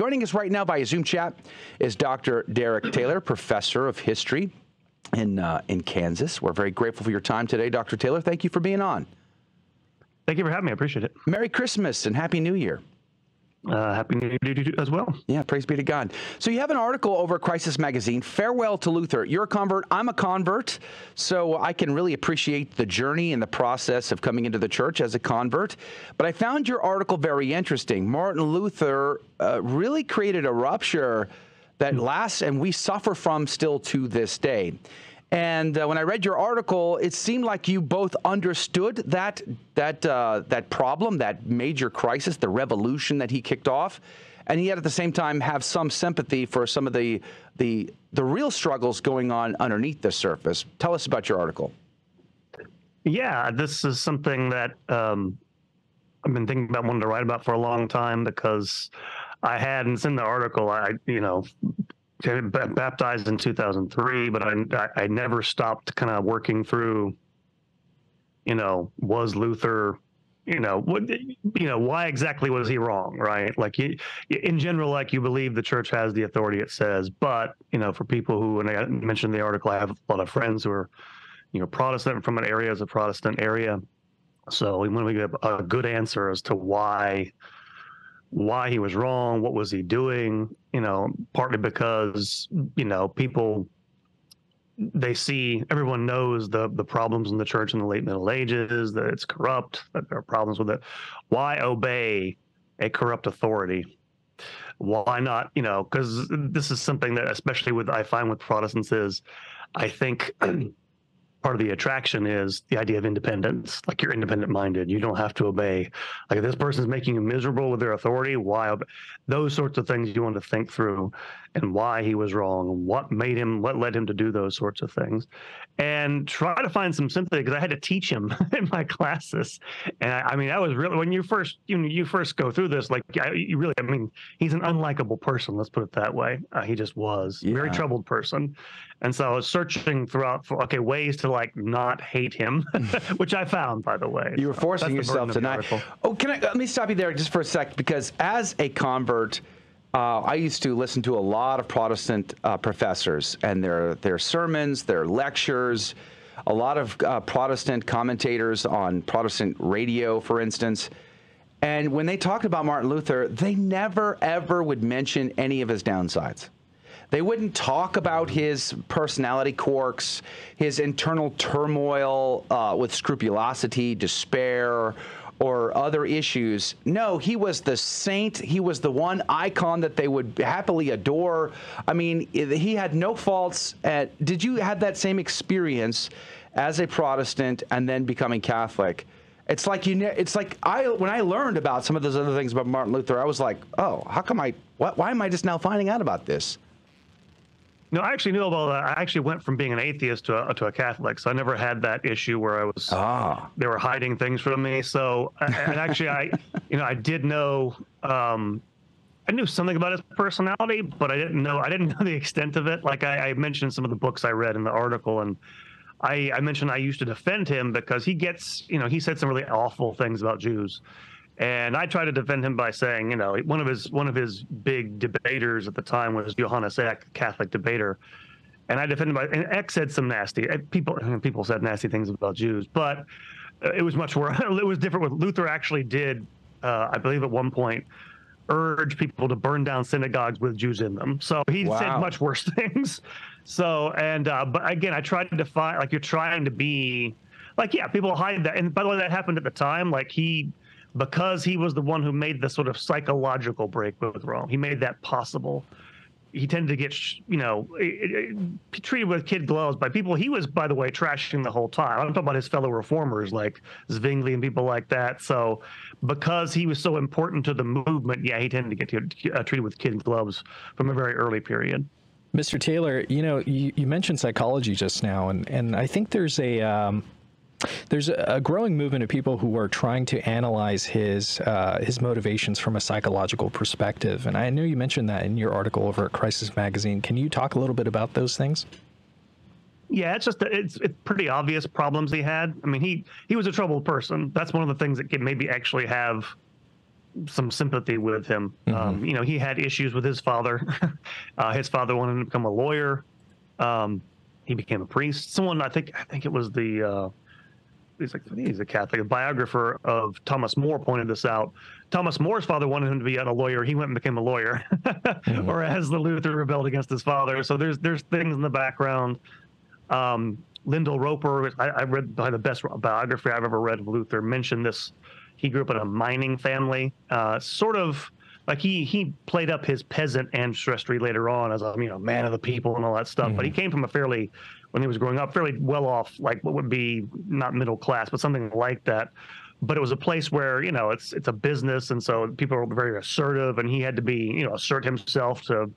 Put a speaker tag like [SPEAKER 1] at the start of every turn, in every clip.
[SPEAKER 1] Joining us right now via Zoom chat is Dr. Darrick Taylor, professor of history in Kansas. We're very grateful for your time today, Dr. Taylor. Thank you for being on.
[SPEAKER 2] Thank you for having me. I appreciate it.
[SPEAKER 1] Merry Christmas and Happy New Year.
[SPEAKER 2] Happy New Year to you as well.
[SPEAKER 1] Yeah, praise be to God. So you have an article over at Crisis Magazine, Farewell to Luthor. You're a convert. I'm a convert. So I can really appreciate the journey and the process of coming into the church as a convert. But I found your article very interesting. Martin Luther really created a rupture that lasts and we suffer from still to this day. And when I read your article, it seemed like you both understood that problem, that major crisis, the revolution that he kicked off, and yet at the same time have some sympathy for some of the real struggles going on underneath the surface. Tell us about your article.
[SPEAKER 2] Yeah, this is something that I've been thinking about, wanting to write about for a long time, because I had, and it's in the article, baptized in 2003, but I never stopped kind of working through, was Luther, why exactly was he wrong, right? Like in general, like you believe the church has the authority it says, but, for people who, and I mentioned in the article, I have a lot of friends who are, Protestant from an area as a Protestant area. So we want to get a good answer as to why he was wrong, what was he doing, partly because, people, everyone knows the problems in the church in the late Middle Ages, that it's corrupt, that there are problems with it. Why obey a corrupt authority? Why not, because this is something that, especially I find with Protestants is, I think part of the attraction is the idea of independence. Like, you're independent minded. You don't have to obey. Like, if this person's making you miserable with their authority, why obey? Those sorts of things you want to think through, and why he was wrong, what led him to do those sorts of things, and try to find some sympathy, because I had to teach him in my classes. And I was really, when you first go through this, like, he's an unlikable person. Let's put it that way. He just was very troubled person. And so I was searching throughout for ways to not hate him, which I found, by the way.
[SPEAKER 1] You were forcing yourself tonight. Let me stop you there just for a sec, because as a convert, I used to listen to a lot of Protestant professors and their sermons, their lectures, a lot of Protestant commentators on Protestant radio, for instance. And when they talked about Martin Luther, they never, ever would mention any of his downsides. They wouldn't talk about his personality quirks, his internal turmoil with scrupulosity, despair, or other issues. No, he was the saint. He was the one icon that they would happily adore. I mean, he had no faults. Did you have that same experience as a Protestant and then becoming Catholic? It's like when I learned about some of those other things about Martin Luther, I was like, oh, why am I just now finding out about this?
[SPEAKER 2] No, I actually knew about that. I actually went from being an atheist to a Catholic, so I never had that issue where I was. They were hiding things from me. So, and actually, I did know. I knew something about his personality, but I didn't know the extent of it. Like I mentioned some of the books I read in the article, and I mentioned I used to defend him because he said some really awful things about Jews. And I tried to defend him by saying, one of his big debaters at the time was Johannes Eck, Catholic debater, and I defended him and Eck said some nasty people said nasty things about Jews, but it was much worse. It was different. What Luther actually did, I believe, at one point, urge people to burn down synagogues with Jews in them. So he said much worse things. So but again, I tried to define, you're trying to be people hide that, and by the way, that happened at the time. Because he was the one who made the sort of psychological break with Rome, he made that possible. He tended to get, treated with kid gloves by people he was, by the way, trashing the whole time. I'm talking about his fellow reformers like Zwingli and people like that. So because he was so important to the movement, he tended to get treated with kid gloves from a very early period.
[SPEAKER 3] Mr. Taylor, you mentioned psychology just now, and I think there's a growing movement of people who are trying to analyze his motivations from a psychological perspective. And I know you mentioned that in your article over at Crisis Magazine. Can you talk a little bit about those things?
[SPEAKER 2] Yeah, it's pretty obvious problems he had. I mean, he was a troubled person. That's one of the things that could maybe actually have some sympathy with him. You know, he had issues with his father. His father wanted him to become a lawyer. He became a priest. Someone, I think it was he's a Catholic. A biographer of Thomas More pointed this out. Thomas More's father wanted him to be a lawyer. He went and became a lawyer, whereas the Luther rebelled against his father. So there's things in the background. Lyndall Roper, I read by the best biography I've ever read of Luther, mentioned this. He grew up in a mining family, sort of like he played up his peasant ancestry later on as a man of the people and all that stuff. But he came from when he was growing up, fairly well off, like what would be not middle class, but something like that. But it was a place where it's a business, and so people were very assertive, and he had to be assert himself to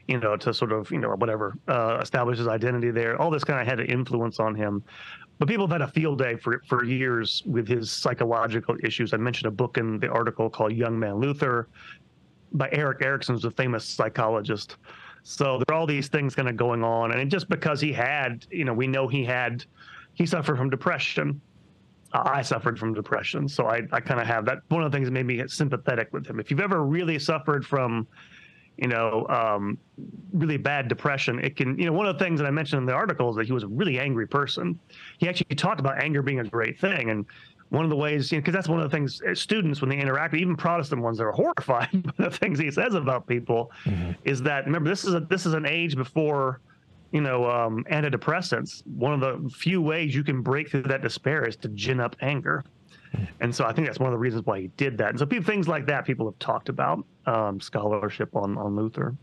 [SPEAKER 2] to sort of whatever establish his identity there. All this kind of had an influence on him. But people have had a field day for years with his psychological issues. I mentioned a book in the article called Young Man Luther by Erik Erikson, who's a famous psychologist. So there are all these things kind of going on. And just because he had, we know he suffered from depression. I suffered from depression. So I kind of have that. One of the things that made me sympathetic with him. If you've ever really suffered from really bad depression, it can, one of the things that I mentioned in the article is that he was a really angry person. He actually talked about anger being a great thing. And one of the ways, because that's one of the things students, when they interact, even Protestant ones that are horrified by the things he says about people, is that, remember, this is an age before, antidepressants. One of the few ways you can break through that despair is to gin up anger. And so I think that's one of the reasons why he did that. And so things like that people have talked about, scholarship on Luther.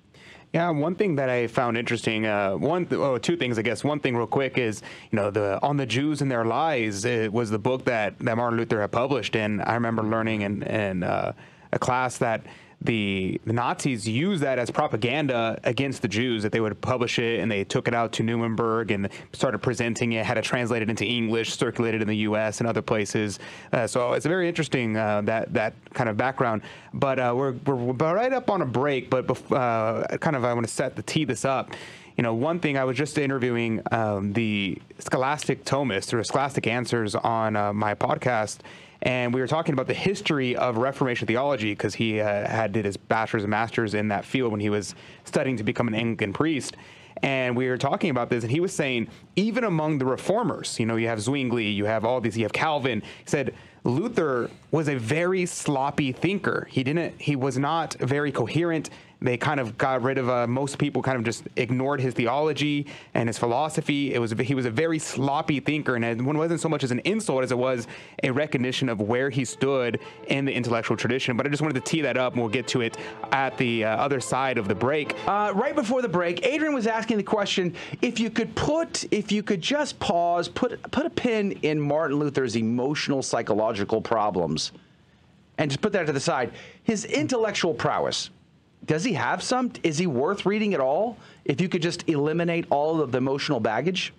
[SPEAKER 4] Yeah, one thing that I found interesting, two things, I guess. One thing real quick is, On the Jews and Their Lies. It was the book that Martin Luther had published. And I remember learning in a class that the Nazis used that as propaganda against the Jews, that they would publish it, and they took it out to Nuremberg and started presenting it, had it translated into English, circulated in the U.S. and other places. So it's very interesting, that kind of background. But we're right up on a break, but I want to tee this up. One thing, I was just interviewing the Scholastic Thomist, or Scholastic Answers, on my podcast, and we were talking about the history of Reformation theology, because he did his bachelor's and master's in that field when he was studying to become an Anglican priest. And we were talking about this, and he was saying, even among the reformers, you have Zwingli, you have all these, you have Calvin. He said Luther was a very sloppy thinker. He was not very coherent. They kind of got rid of, most people kind of just ignored his theology and his philosophy. He was a very sloppy thinker, and it wasn't so much as an insult as it was a recognition of where he stood in the intellectual tradition. But I just wanted to tee that up, and we'll get to it at the other side of the break.
[SPEAKER 1] Right before the break, Adrian was asking the question, if you could just pause, put a pin in Martin Luther's emotional psychological problems, and just put that to the side, his intellectual prowess. Does he have some? Is he worth reading at all? If you could just eliminate all of the emotional baggage?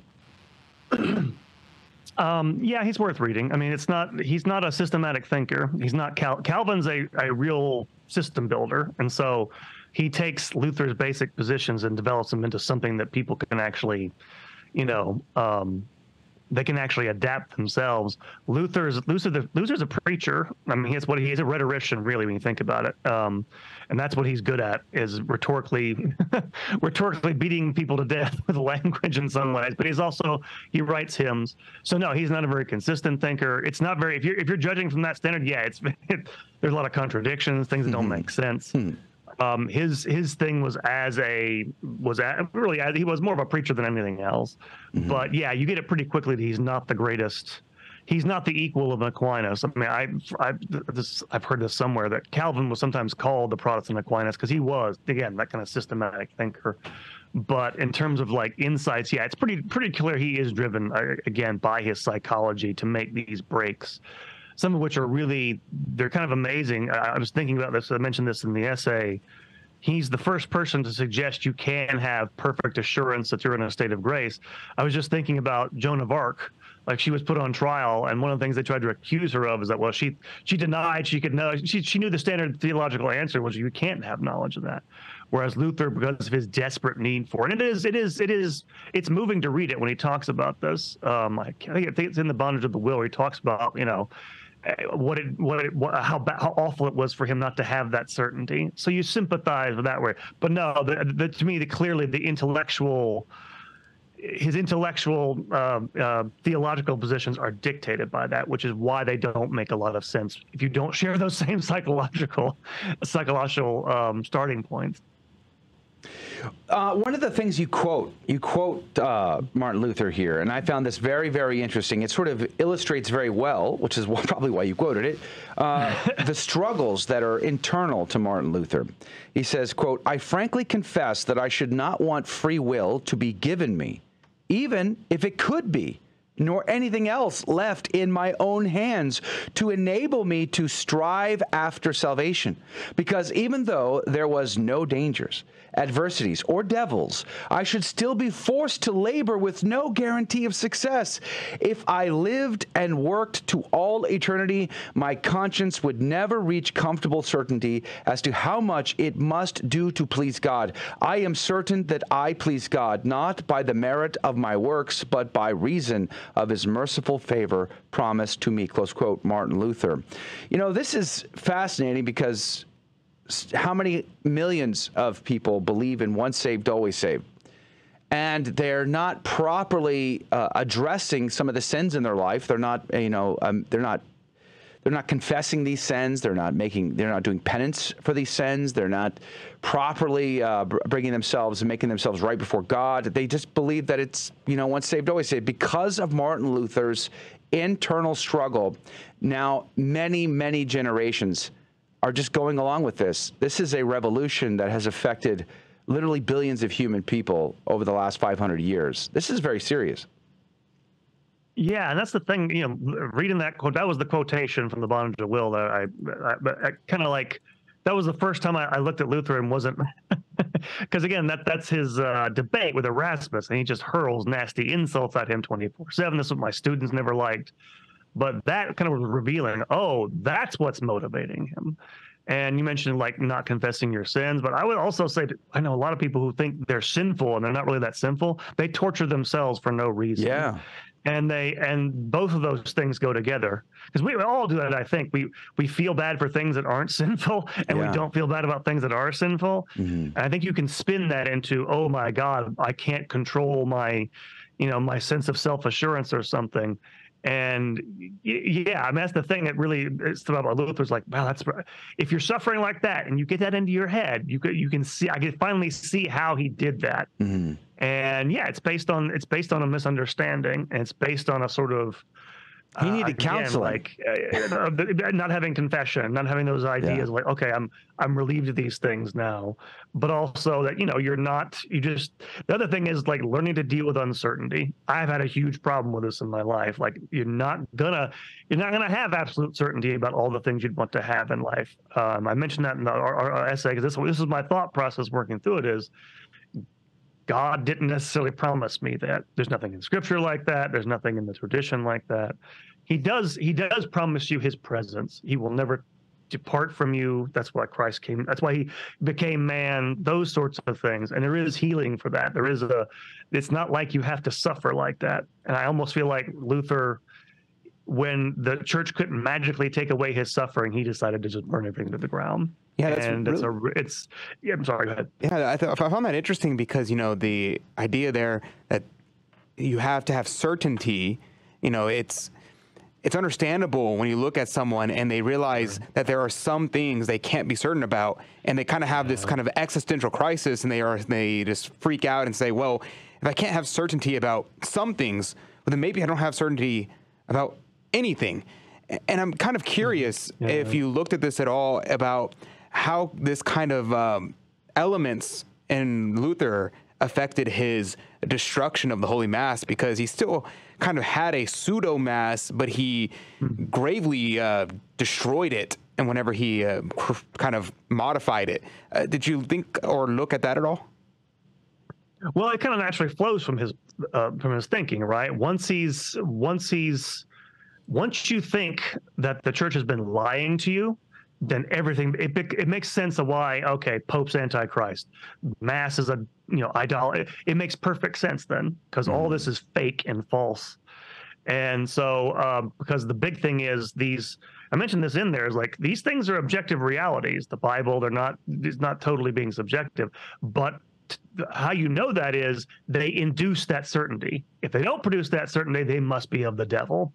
[SPEAKER 2] Yeah, he's worth reading. I mean, he's not a systematic thinker. He's not Calvin's a real system builder. And so he takes Luther's basic positions and develops them into something that people can actually, they can actually adapt themselves. Luther's a preacher. I mean, he's a rhetorician, really, when you think about it. And that's what he's good at, is rhetorically beating people to death with language in some ways. But he writes hymns. So no, he's not a very consistent thinker. It's not very, if you're judging from that standard, yeah, there's a lot of contradictions, things that don't make sense. His thing he was more of a preacher than anything else. But yeah, you get it pretty quickly that he's not the greatest. He's not the equal of Aquinas. I mean, I've heard this somewhere, that Calvin was sometimes called the Protestant Aquinas, because he was, again, that kind of systematic thinker. But in terms of like insights, yeah, it's pretty clear he is driven, again, by his psychology to make these breaks, some of which are really, they're kind of amazing. I was thinking about this. I mentioned this in the essay. He's the first person to suggest you can have perfect assurance that you're in a state of grace. I was just thinking about Joan of Arc. Like, she was put on trial, and one of the things they tried to accuse her of is that, well, she denied she could know. She knew the standard theological answer was you can't have knowledge of that. Whereas Luther, because of his desperate need for it, it's moving to read it when he talks about this. I think it's in The Bondage of the Will, where he talks about, how awful it was for him not to have that certainty. So you sympathize with that way. But no, to me, clearly his intellectual theological positions are dictated by that, which is why they don't make a lot of sense if you don't share those same psychological starting points.
[SPEAKER 1] One of the things you quote Martin Luther here, and I found this very, very interesting. It sort of illustrates very well, which is probably why you quoted it, the struggles that are internal to Martin Luther. He says, quote, "I frankly confess that I should not want free will to be given me, even if it could be, nor anything else left in my own hands to enable me to strive after salvation. Because even though there was no dangers, adversities, or devils, I should still be forced to labor with no guarantee of success. If I lived and worked to all eternity, my conscience would never reach comfortable certainty as to how much it must do to please God. I am certain that I please God, not by the merit of my works, but by reason of his merciful favor promised to me," close quote, Martin Luther. You know, this is fascinating because how many millions of people believe in once saved, always saved? And they're not properly addressing some of the sins in their life. They're not, they're not confessing these sins. They're not doing penance for these sins. They're not properly bringing themselves and making themselves right before God. They just believe that it's, once saved, always saved. Because of Martin Luther's internal struggle, now many, many generations are just going along with this. This is a revolution that has affected literally billions of human people over the last 500 years. This is very serious.
[SPEAKER 2] Yeah, and that's the thing, reading that quote, that was the quotation from The Bondage of Will that I kind of like, that was the first time I looked at Luther and wasn't, because again, that's his debate with Erasmus, and he just hurls nasty insults at him 24/7. This is what my students never liked. But that kind of was revealing, oh, that's what's motivating him. And you mentioned like not confessing your sins, but I would also say that I know a lot of people who think they're sinful and they're not really that sinful. They torture themselves for no reason.
[SPEAKER 1] Yeah.
[SPEAKER 2] And both of those things go together, because we all do that. I think we feel bad for things that aren't sinful, and we don't feel bad about things that are sinful. Mm-hmm. And I think you can spin that into, oh my God, I can't control my sense of self-assurance or something. And yeah, I mean, that's the thing that really is about Luther's like, wow, if you're suffering like that and you get that into your head, I can finally see how he did that. Mm-hmm. And yeah, it's based on a misunderstanding, and it's based on a sort of
[SPEAKER 1] he needed counseling,
[SPEAKER 2] not having confession, not having those ideas like, okay, I'm relieved of these things now, but also that the other thing is like learning to deal with uncertainty. I've had a huge problem with this in my life. Like you're not gonna have absolute certainty about all the things you'd want to have in life. I mentioned that in our essay, because this is my thought process working through it is, God didn't necessarily promise me that. There's nothing in Scripture like that. There's nothing in the tradition like that. He does promise you his presence. He will never depart from you. That's why Christ came. That's why he became man, those sorts of things. And there is healing for that. It's not like you have to suffer like that. And I almost feel like Luther, when the church couldn't magically take away his suffering, he decided to just burn everything to the ground. Yeah, I'm sorry, go ahead.
[SPEAKER 4] Yeah, I found that interesting because, the idea there that you have to have certainty, it's understandable when you look at someone and they realize that there are some things they can't be certain about, and they kind of have this kind of existential crisis, and they just freak out and say, well, if I can't have certainty about some things, well, then maybe I don't have certainty about anything. And I'm kind of curious if you looked at this at all about how this kind of elements in Luther affected his destruction of the Holy Mass, because he still kind of had a pseudo Mass, but he gravely destroyed it, and whenever he kind of modified it. Did you think or look at that at all?
[SPEAKER 2] Well, it kind of naturally flows from his thinking, right? Once you think that the church has been lying to you, then everything, it makes sense of why, okay, Pope's Antichrist, Mass is idolatry. It makes perfect sense then, because all this is fake and false. And so, because the big thing is I mentioned this in there, is like these things are objective realities. The Bible, it's not totally being subjective, but how you know that is they induce that certainty. If they don't produce that certainty, they must be of the devil.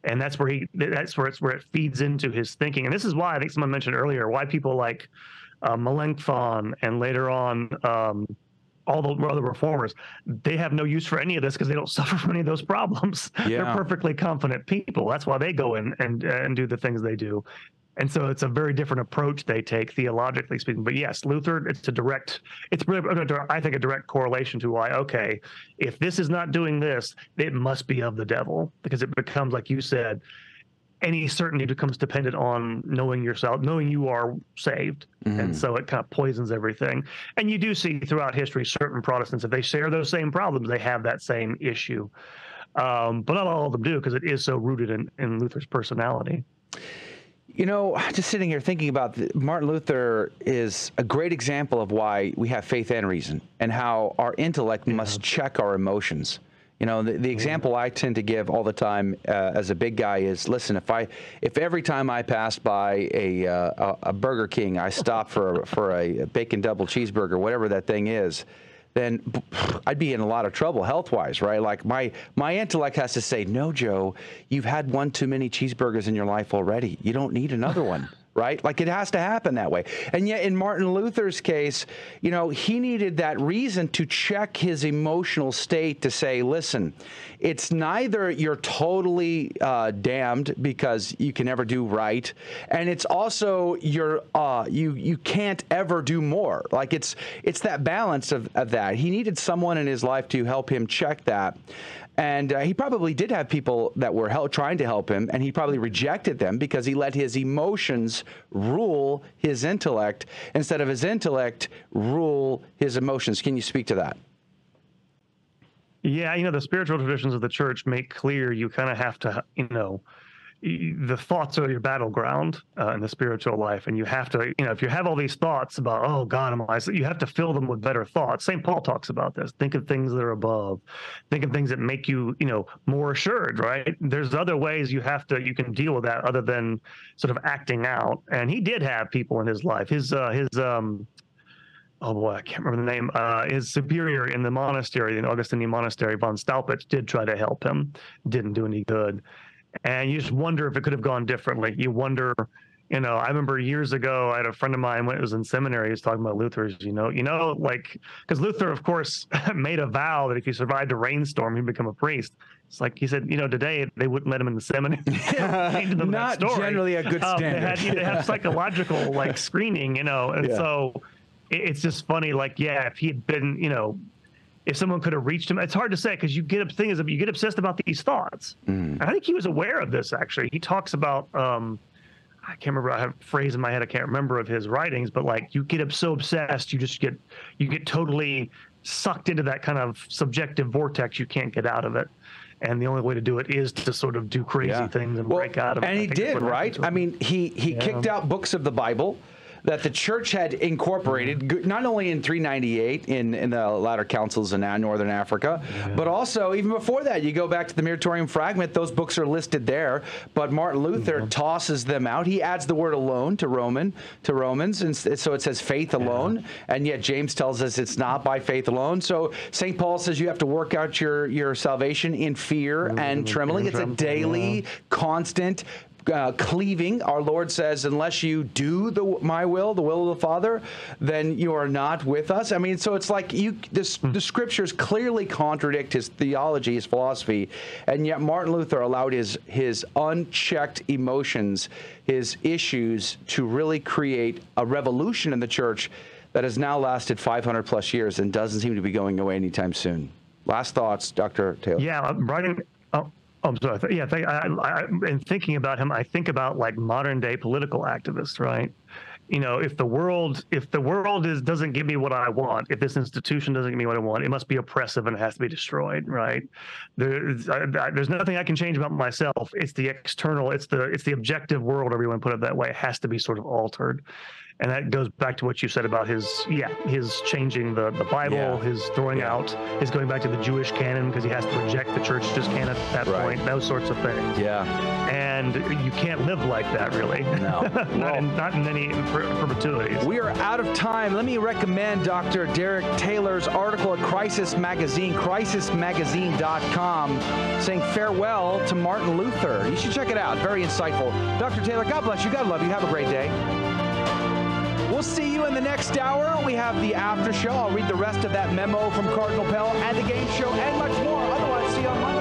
[SPEAKER 2] And that's where it feeds into his thinking. And this is why I think someone mentioned earlier why people like Melanchthon and later on all the other reformers, they have no use for any of this because they don't suffer from any of those problems. Yeah. They're perfectly confident people. That's why they go in and do the things they do. And so it's a very different approach they take, theologically speaking. But yes, Luther, it's really, I think, a direct correlation to why, okay, if this is not doing this, it must be of the devil, because it becomes, like you said, any certainty becomes dependent on knowing yourself, knowing you are saved. Mm-hmm. And so it kind of poisons everything. And you do see throughout history, certain Protestants, if they share those same problems, they have that same issue. But not all of them do, because it is so rooted in Luther's personality.
[SPEAKER 1] You know, just sitting here thinking about Martin Luther is a great example of why we have faith and reason, and how our intellect must check our emotions. You know, the example I tend to give all the time as a big guy is, listen, if every time I pass by a Burger King, I stop for a bacon double cheeseburger, whatever that thing is, then I'd be in a lot of trouble health-wise, right? Like my intellect has to say, no, Joe, you've had one too many cheeseburgers in your life already. You don't need another one. Right? Like it has to happen that way. And yet in Martin Luther's case, you know, he needed that reason to check his emotional state to say, listen, it's neither you're totally damned because you can never do right, and it's also you can't ever do more. Like it's that balance of that. He needed someone in his life to help him check that. And he probably did have people that were trying to help him, and he probably rejected them because he let his emotions rule his intellect instead of his intellect rule his emotions. Can you speak to that?
[SPEAKER 2] Yeah, you know, the spiritual traditions of the church make clear you kind of have to, you know, the thoughts are your battleground in the spiritual life, and you have to, you know, if you have all these thoughts about, oh God, you have to fill them with better thoughts. St. Paul talks about this. Think of things that are above. Think of things that make you, you know, more assured. Right? There's other ways you can deal with that other than sort of acting out. And he did have people in his life. Oh boy, I can't remember the name. His superior in the monastery, the Augustinian monastery, von Staupitz, did try to help him. Didn't do any good. And you just wonder if it could have gone differently. You wonder, you know, I remember years ago, I had a friend of mine when it was in seminary, he was talking about Luther's, you know, like, because Luther, of course, made a vow that if he survived a rainstorm, he'd become a priest. It's like he said, you know, today they wouldn't let him in the seminary.
[SPEAKER 1] Not generally a good standard.
[SPEAKER 2] They have psychological like screening, you know, and so it's just funny. Like, yeah, if he had been, you know, if someone could have reached him, it's hard to say because you get obsessed about these thoughts. And I think he was aware of this, actually. He talks about, I can't remember, I have a phrase in my head I can't remember of his writings, but like you get so obsessed, you get totally sucked into that kind of subjective vortex. You can't get out of it. And the only way to do it is to sort of do crazy things and break out of it.
[SPEAKER 1] And he did, right? I mean, he kicked out books of the Bible that the church had incorporated, not only in 398 in the latter councils in Northern Africa, but also even before that. You go back to the Muratorian Fragment; those books are listed there. But Martin Luther tosses them out. He adds the word "alone" to Romans, and so it says faith alone. And yet James tells us it's not by faith alone. So St. Paul says you have to work out your salvation in fear and trembling. It's a daily, constant cleaving. Our Lord says, unless you do my will, the will of the Father, then you are not with us. I mean, so it's like the scriptures clearly contradict his theology, his philosophy, and yet Martin Luther allowed his unchecked emotions, his issues, to really create a revolution in the church that has now lasted 500 plus years and doesn't seem to be going away anytime soon. Last thoughts, Dr. Taylor.
[SPEAKER 2] Yeah, writing. I'm sorry. Yeah, in thinking about him, I think about like modern day political activists, right? You know, if the world doesn't give me what I want, if this institution doesn't give me what I want, it must be oppressive and it has to be destroyed, right? There's nothing I can change about myself. It's the external, it's the objective world, everyone put it that way. It has to be sort of altered. And that goes back to what you said about his changing the Bible, his throwing out, his going back to the Jewish canon because he has to reject the church's canon at that point, those sorts of things.
[SPEAKER 1] Yeah.
[SPEAKER 2] And you can't live like that, really. No. not in any perpetuities.
[SPEAKER 1] We are out of time. Let me recommend Dr. Darrick Taylor's article at Crisis Magazine, crisismagazine.com, saying farewell to Martin Luther. You should check it out. Very insightful. Dr. Taylor, God bless you. God love you. Have a great day. We'll see you in the next hour. We have the after show. I'll read the rest of that memo from Cardinal Pell and the game show and much more. Otherwise, see you on Monday.